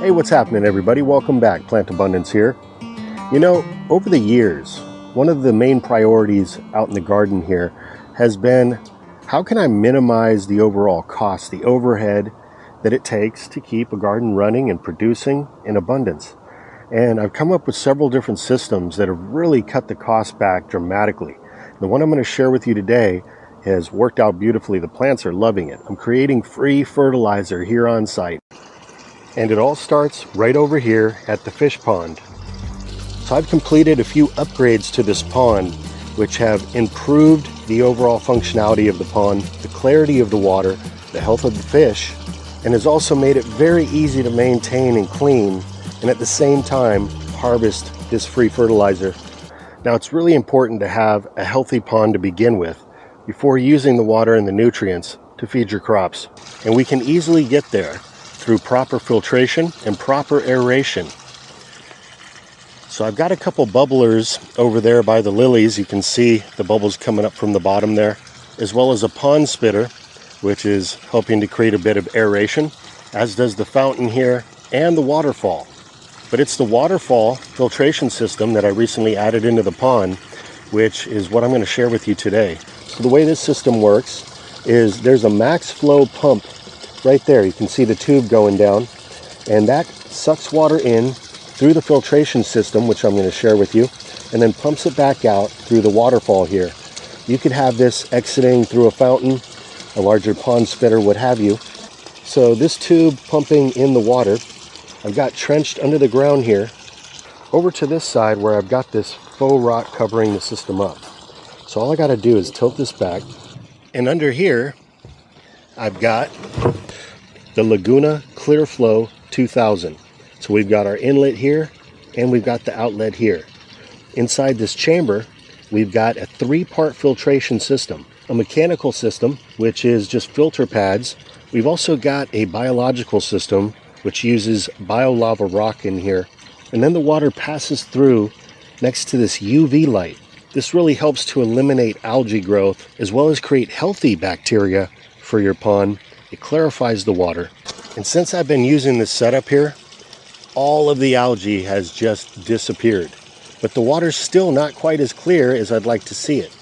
Hey, what's happening, everybody? Welcome back. Plant Abundance here. You know, over the years, one of the main priorities out in the garden here has been, how can I minimize the overall cost, the overhead that it takes to keep a garden running and producing in abundance? And I've come up with several different systems that have really cut the cost back dramatically. The one I'm going to share with you today has worked out beautifully. The plants are loving it. I'm creating free fertilizer here on site. And it all starts right over here at the fish pond. So I've completed a few upgrades to this pond, which have improved the overall functionality of the pond, the clarity of the water, the health of the fish, and has also made it very easy to maintain and clean, and at the same time harvest this free fertilizer. Now, it's really important to have a healthy pond to begin with before using the water and the nutrients to feed your crops. And we can easily get there through proper filtration and proper aeration. So I've got a couple bubblers over there by the lilies. You can see the bubbles coming up from the bottom there, as well as a pond spitter, which is helping to create a bit of aeration, as does the fountain here and the waterfall. But it's the waterfall filtration system that I recently added into the pond, which is what I'm going to share with you today. So the way this system works is there's a max flow pump right there. You can see the tube going down, and that sucks water in through the filtration system, which I'm going to share with you, and then pumps it back out through the waterfall here. You could have this exiting through a fountain, a larger pond spitter, what have you. So this tube pumping in the water, I've got trenched under the ground here, over to this side where I've got this faux rock covering the system up. So all I got to do is tilt this back, and under here I've got the Laguna Clear Flow 2000. So we've got our inlet here and we've got the outlet here. Inside this chamber, we've got a 3-part filtration system, a mechanical system, which is just filter pads. We've also got a biological system, which uses biolava rock in here. And then the water passes through next to this UV light. This really helps to eliminate algae growth as well as create healthy bacteria for your pond. It clarifies the water. And since I've been using this setup here, all of the algae has just disappeared. But the water's still not quite as clear as I'd like to see it.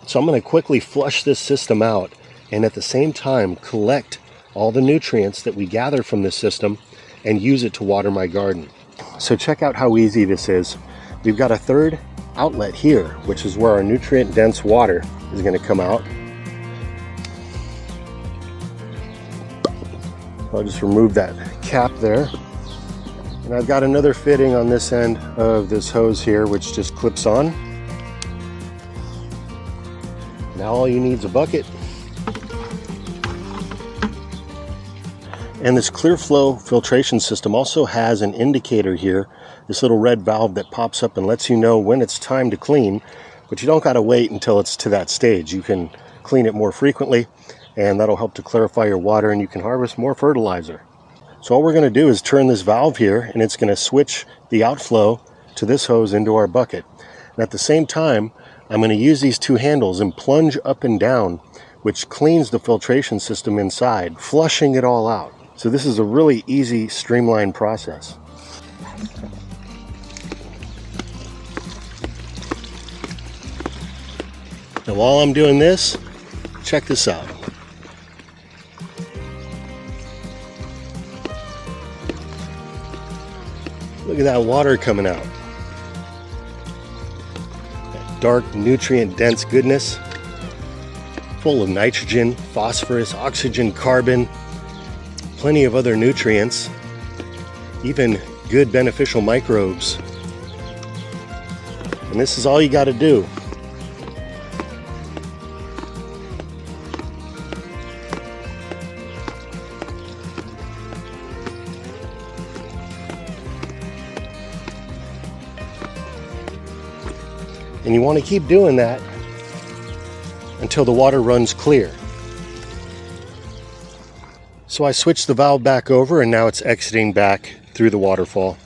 So I'm going to quickly flush this system out and at the same time collect all the nutrients that we gather from this system and use it to water my garden. So check out how easy this is. We've got a third outlet here, which is where our nutrient-dense water is going to come out. I'll just remove that cap there. And I've got another fitting on this end of this hose here, which just clips on. Now all you need is a bucket. And this clear flow filtration system also has an indicator here, this little red valve that pops up and lets you know when it's time to clean, but you don't got to wait until it's to that stage. You can clean it more frequently, and that'll help to clarify your water, and you can harvest more fertilizer. So all we're going to do is turn this valve here, and it's going to switch the outflow to this hose into our bucket. And at the same time, I'm going to use these two handles and plunge up and down, which cleans the filtration system inside, flushing it all out. So this is a really easy, streamlined process. Now while I'm doing this, check this out. Look at that water coming out. That dark, nutrient-dense goodness, full of nitrogen, phosphorus, oxygen, carbon, plenty of other nutrients, even good beneficial microbes. And this is all you got to do. And you want to keep doing that until the water runs clear. So I switched the valve back over, and now it's exiting back through the waterfall.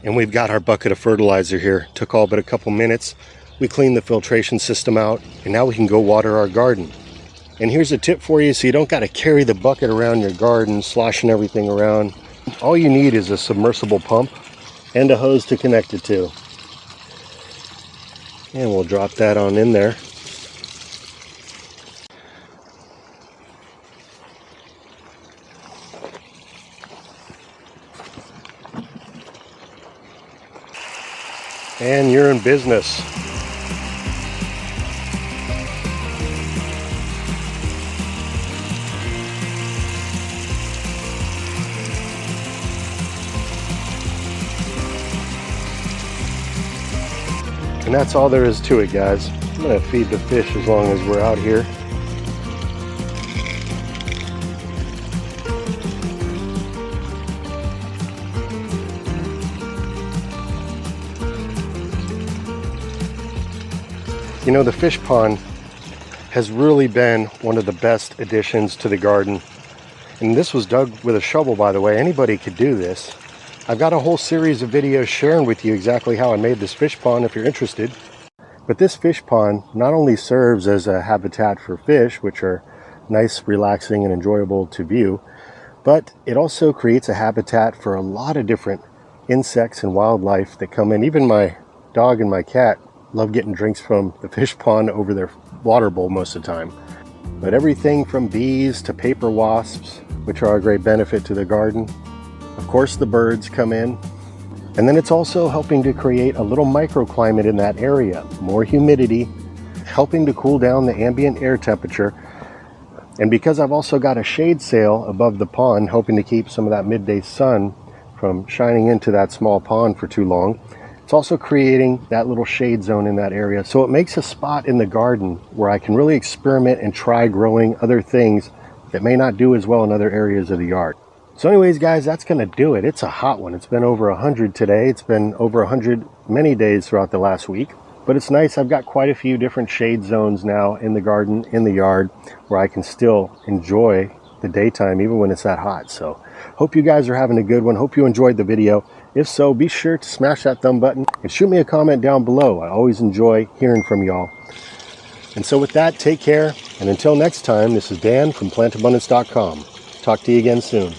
And we've got our bucket of fertilizer here. Took all but a couple minutes. We cleaned the filtration system out, and now we can go water our garden. And here's a tip for you, so you don't got to carry the bucket around your garden, sloshing everything around. All you need is a submersible pump and a hose to connect it to. And we'll drop that on in there. And you're in business. And that's all there is to it, guys. I'm going to feed the fish as long as we're out here. You know, the fish pond has really been one of the best additions to the garden. And this was dug with a shovel, by the way. Anybody could do this. I've got a whole series of videos sharing with you exactly how I made this fish pond if you're interested. But this fish pond not only serves as a habitat for fish, which are nice, relaxing, and enjoyable to view, but it also creates a habitat for a lot of different insects and wildlife that come in. Even my dog and my cat love getting drinks from the fish pond over their water bowl most of the time. But everything from bees to paper wasps, which are a great benefit to the garden. Of course, the birds come in. And then it's also helping to create a little microclimate in that area. More humidity, helping to cool down the ambient air temperature. And because I've also got a shade sail above the pond, hoping to keep some of that midday sun from shining into that small pond for too long, it's also creating that little shade zone in that area. So it makes a spot in the garden where I can really experiment and try growing other things that may not do as well in other areas of the yard. So anyways, guys, that's going to do it. It's a hot one. It's been over 100 today. It's been over 100 many days throughout the last week. But it's nice. I've got quite a few different shade zones now in the garden, in the yard, where I can still enjoy the daytime even when it's that hot. So hope you guys are having a good one. Hope you enjoyed the video. If so, be sure to smash that thumb button and shoot me a comment down below. I always enjoy hearing from y'all. And so with that, take care. And until next time, this is Dan from PlantAbundance.com. Talk to you again soon.